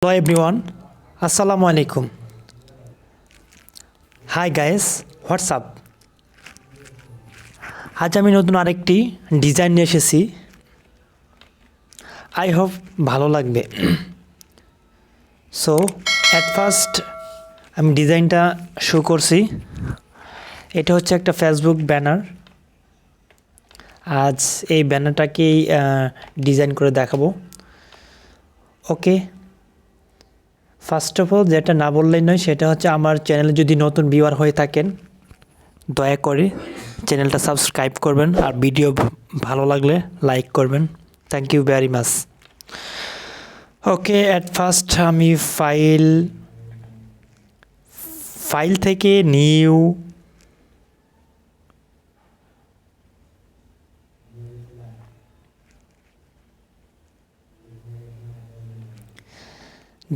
Hello everyone, Assalamu alaikum. Hi guys, what's up? আজ আমি নতুন আরেকটি ডিজাইন নিয়ে এসেছি। আই হোপ ভালো লাগবে। সো অ্যাট ফার্স্ট আমি ডিজাইনটা শো করছি। এটা হচ্ছে একটা ফেসবুক ব্যানার। আজ এই ব্যানারটাকেই ডিজাইন করে দেখাবো। ওকে, ফার্স্ট অফ অল যেটা না বললেই নয় সেটা হচ্ছে আমার চ্যানেলে যদি নতুন ভিউয়ার হয়ে থাকেন দয়া করে চ্যানেলটা সাবস্ক্রাইব করবেন আর ভিডিও ভালো লাগলে লাইক করবেন। Thank you very much. Okay, at first আমি ফাইল থেকে নিউ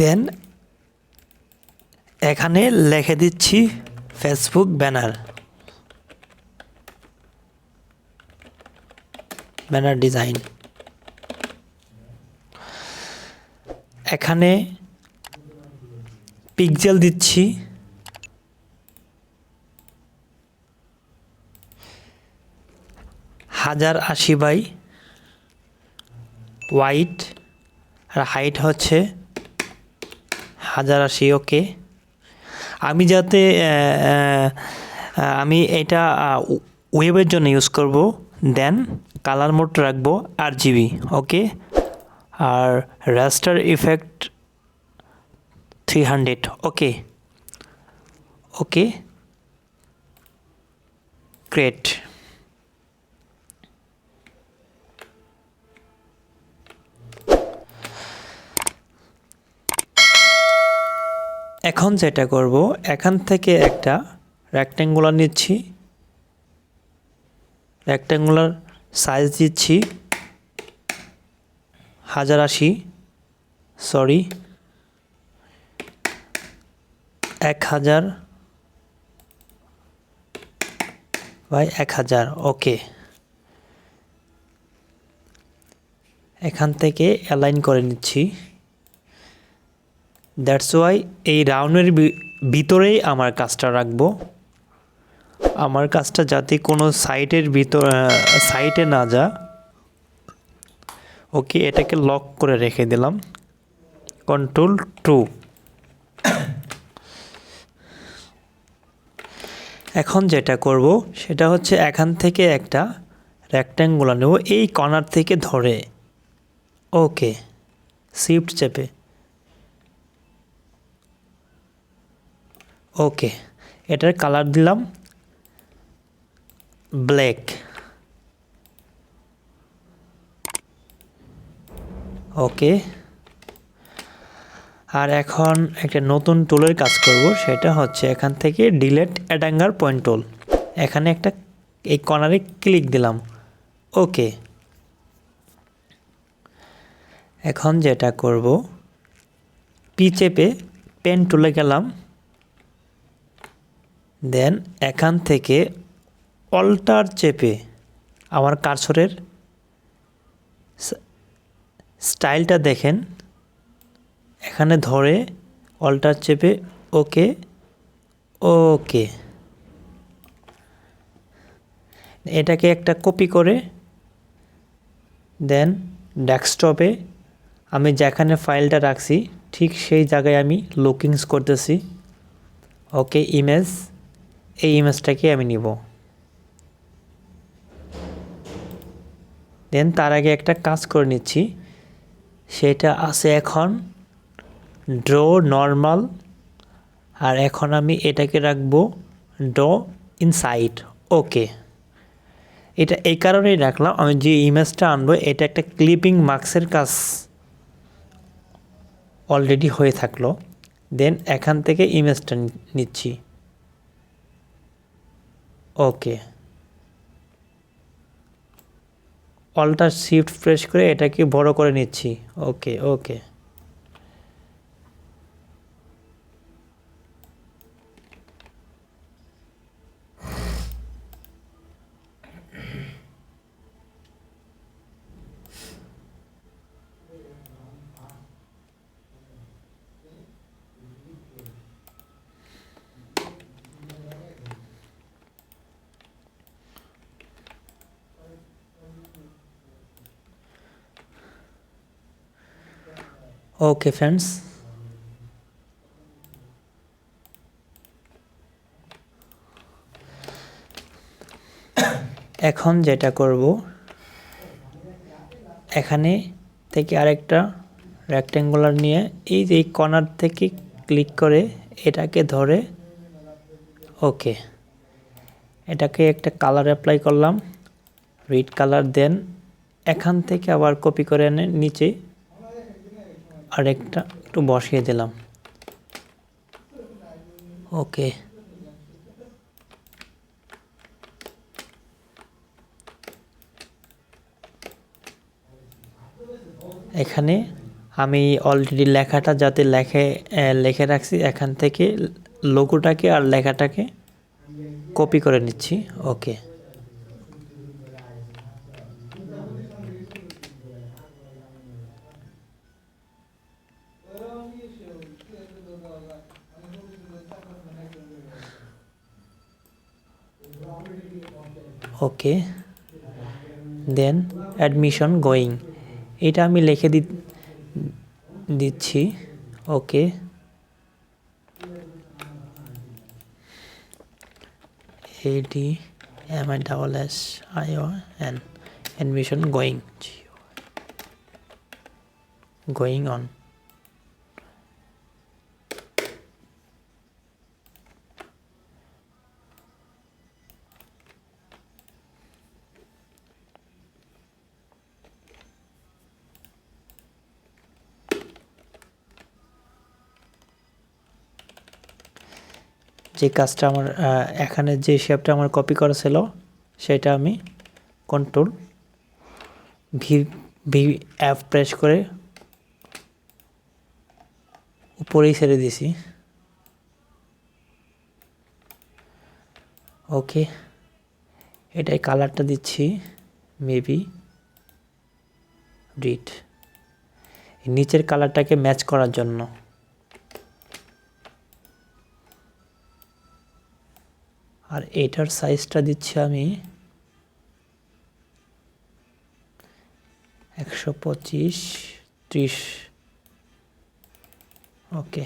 দেন এখানে লিখে দিচ্ছি ফেসবুক ব্যানার ডিজাইন। এখানে পিক্সেল দিচ্ছি 1080 বাই হোয়াইট আর হাইট হচ্ছে 1080। ওকে, আমি যাতে আমি এটা ওয়েবের জন্য ইউজ করব, দেন কালার মোড রাখবো RGB। ওকে, আর রাস্টার ইফেক্ট 300। ওকে ওকে গ্রেট। এখন যেটা করব, এখান থেকে একটা রেক্ট্যাঙ্গুলার নিচ্ছি, রেক্ট্যাঙ্গুলার সাইজ দিচ্ছি 1080 সরি 1000 বাই 1000। ওকে, এখান থেকে অ্যালাইন করে নিচ্ছি। দ্যাটস ওয়াই এই রাউন্ডের ভিতরেই আমার কাজটা রাখবো, আমার কাজটা যাতে কোনো সাইটে না যা। ওকে, এটাকে লক করে রেখে দিলাম, Ctrl+2। এখন যেটা করব সেটা হচ্ছে এখান থেকে একটা রেক্ট্যাঙ্গুলার নেব এই কর্নার থেকে ধরে। ওকে, শিফট চেপে। ওকে, এটার কালার দিলাম ব্ল্যাক। ওকে, আর এখন একটা নতুন টুলের কাজ করব, সেটা হচ্ছে এখান থেকে ডিলেট অ্যাডাঙ্গার পয়েন্ট টুল। এখানে একটা এই কর্নারে ক্লিক দিলাম। ওকে, এখন যেটা করব পি চেপে পেন টুলে গেলাম, দেন এখান থেকে অল্টার চেপে আমার কার্সরের স্টাইলটা দেখেন, এখানে ধরে অল্টার চেপে ওকে ওকে এটাকে একটা কপি করে দেন ডেস্কটপে আমি যেখানে ফাইলটা রাখছি ঠিক সেই জায়গায় আমি লুকিংস করতেছি। ওকে, ইমেজ, এই ইমেজটাকে আমি নিব। দেন তার আগে একটা কাজ করে নিচ্ছি, সেটা আছে এখন ড্র নর্মাল, আর এখন আমি এটাকে রাখবো ড্র ইনসাইড। ওকে, এটা এই কারণেই রাখলাম, আমি যে ইমেজটা আনবো এটা একটা ক্লিপিং মার্কসের কাজ অলরেডি হয়ে থাকলো। দেন এখান থেকে ইমেজটা নিচ্ছি। ওকে, অল্টার শিফট প্রেস করে এটাকে বড় করে নিচ্ছি। ওকে ওকে ওকে ফ্রেন্ডস, এখন যেটা করব, এখানে থেকে আরেকটা রেক্ট্যাঙ্গুলার নিয়ে এই যে কর্নার থেকে ক্লিক করে এটাকে ধরে, ওকে, এটাকে একটা কালার অ্যাপ্লাই করলাম, রেড কালার। দেন এখান থেকে আবার কপি করে এনে নিচে আরেকটা একটু বসিয়ে দিলাম। ওকে, এখানে আমি অলরেডি লেখাটা যাতে লিখে রাখছি, এখান থেকে লোগোটাকে আর লেখাটাকে কপি করে নিচ্ছি। ওকে, ওকে, দেন অ্যাডমিশন গোয়িং, এটা আমি লিখে দিচ্ছি। ওকে, ADMISSION, admission going on. যে কাজটা আমার এখানে যে শেপটা আমার কপি করা ছিল সেটা আমি কন্ট্রোল ভি এফ প্রেস করে উপরেই ছেড়ে দিছি। ওকে, এটাই কালারটা দিচ্ছি মেবি রেড, নিচের কালারটাকে ম্যাচ করার জন্য। আর এটার সাইজটা দিচ্ছি আমি 125/30। ওকে,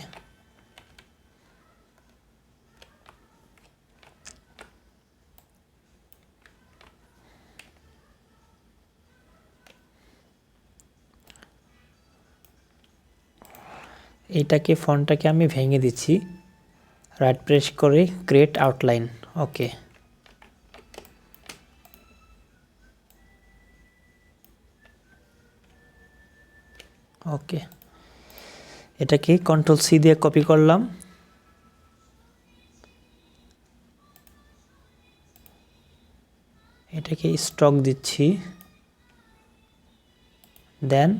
এইটাকে ফন্টটাকে আমি ভেঙে দিচ্ছি, রাইট প্রেস করে ক্রিয়েট আউটলাইন। ওকে, ওকে, এটাকে কন্ট্রোল সি দিয়ে কপি করলাম, এটাকে স্টক দিচ্ছি, দেন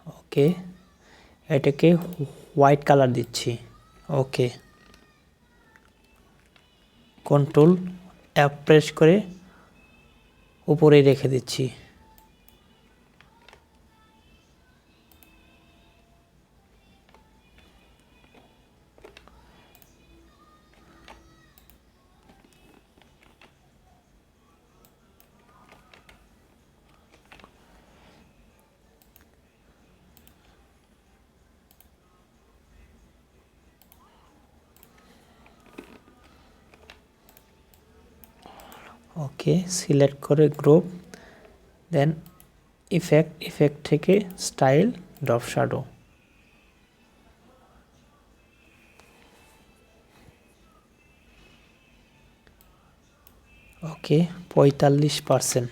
ওকে, এটাকে হোয়াইট কালার দিচ্ছি। ওকে, কন্ট্রোল এফ প্রেস করে উপরে রেখে দিচ্ছি। ওকে, সিলেক্ট করে গ্রুপ, দেন ইফেক্ট থেকে স্টাইল ড্রপ শ্যাডো। ওকে, 45%।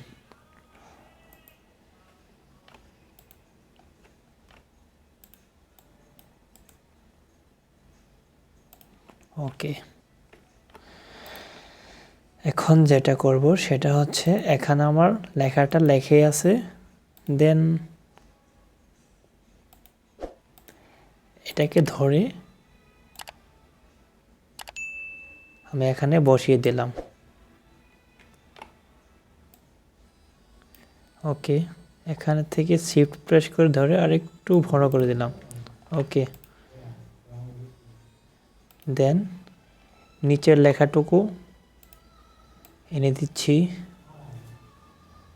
ওকে, এখন যেটা করব সেটা হচ্ছে এখানে আমার লেখাটা লেখে আছে, দেন এটাকে ধরে আমি এখানে বসিয়ে দিলাম। ওকে, এখানে থেকে শিফট প্রেস করে ধরে আর একটু বড় করে দিলাম। ওকে, দেন নিচের লেখাটুকু এনে দিচ্ছি।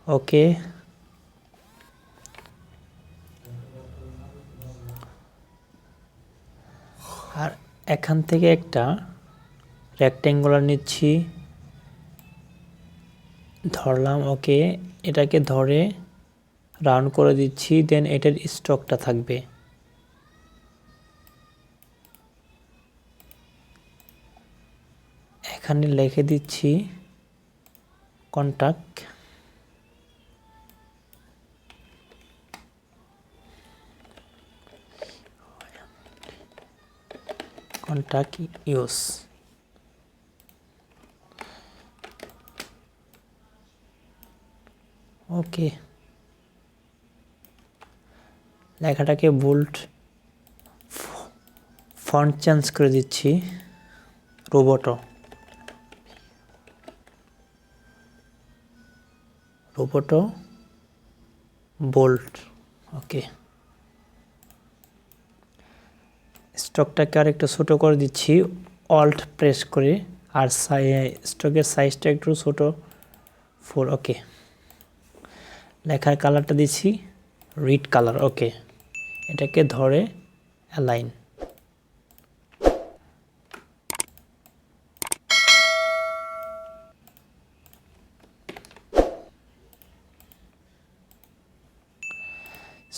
ওকে, আর এখান থেকে একটা রেক্ট্যাঙ্গুলার নিচ্ছি, ধরলাম, ওকে। এটাকে ধরে রাউন্ড করে দিচ্ছি, দেন এটার স্টকটা থাকবে। এখানে লিখে দিচ্ছি কন্টাক্ট, ইউজ। ওকে, লেখাটাকে বোল্ড, ফন্ট চেঞ্জ করে দিচ্ছি, রোবোটো বোল্ড। ওকে, স্টকটাকে আর একটু ছোটো করে দিচ্ছি, অল্ট প্রেস করে, আর স্টকের সাইজটা একটু ছোটো 4। ওকে, লেখার কালারটা দিচ্ছি রেড কালার। ওকে, এটাকে ধরে অ্যালাইন।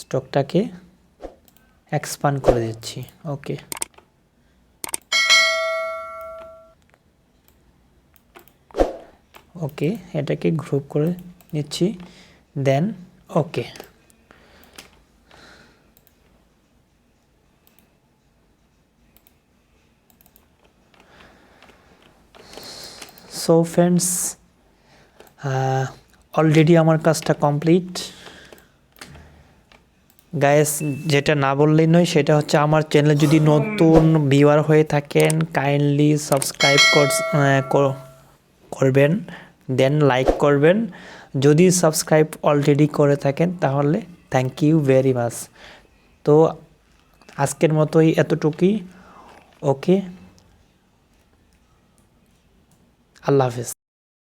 স্টকটাকে এক্সপান্ড করে দিচ্ছি। ওকে, ওকে, এটাকে গ্রুপ করে নিচ্ছি, দেন ওকে। সো ফ্রেন্ডস, অলরেডি আমার কাজটা কমপ্লিট। গাইস, যেটা না বললেই নয় সেটা হচ্ছে আমার চ্যানেলে যদি নতুন ভিউয়ার হয়ে থাকেন কাইন্ডলি সাবস্ক্রাইব করবেন, দেন লাইক করবেন। যদি সাবস্ক্রাইব অলরেডি করে থাকেন তাহলে থ্যাংক ইউ ভেরি মাচ। তো আজকের মতোই এতটুকুই। ওকে, আল্লাহ হাফেজ।